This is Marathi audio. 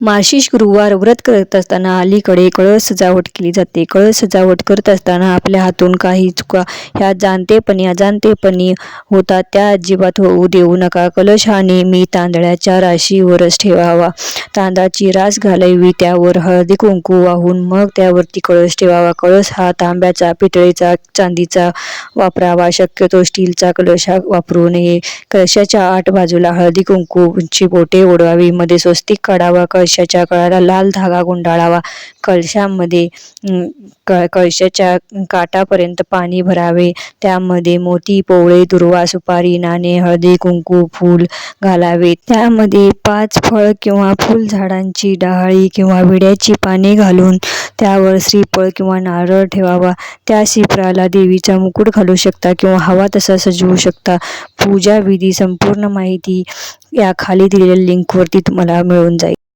मार्गशीर्ष गुरुवार व्रत करत असताना अलीकडे कळस सजावट केली जाते. कळस सजावट करत असताना आपल्या हातून काही चुका ह्या जाणतेपणी अजाणतेपणी होतात, त्या अजिबात होऊ देऊ नका. कलश हा नेहमी तांदळाच्या राशीवरच ठेवावा. तांदळाची रास घालावी, त्यावर हळदी कुंकू वाहून मग त्यावरती कळस ठेवावा. कळस हा तांब्याचा, पितळेचा, चांदीचा वापरावा. शक्यतो स्टीलचा कलश वापरू नये. कलशाच्या 8 बाजूला हळदी कुंकूची बोटे उडवावी. मध्ये स्वस्तिक काढावा. कळशाच्या कळाला लाल धागा गुंडाळावा. कळशामध्ये कळशाच्या काठापर्यंत पाणी भरावे. त्यामध्ये मोती, पोवळे, दुर्वा, सुपारी, नाणे, हळदी कुंकू, फूल घालावे. त्यामध्ये 5 फळ किंवा फुल झाडांची डहाळी किंवा विड्याची पाने घालून त्यावर श्रीफळ किंवा नारळ ठेवावा. त्या श्रीफळाला देवीचा मुकुट घालू शकता किंवा हवा तसा सजवू शकता. पूजा विधी संपूर्ण माहिती या खाली दिलेल्या लिंकवरती तुम्हाला मिळून जाईल.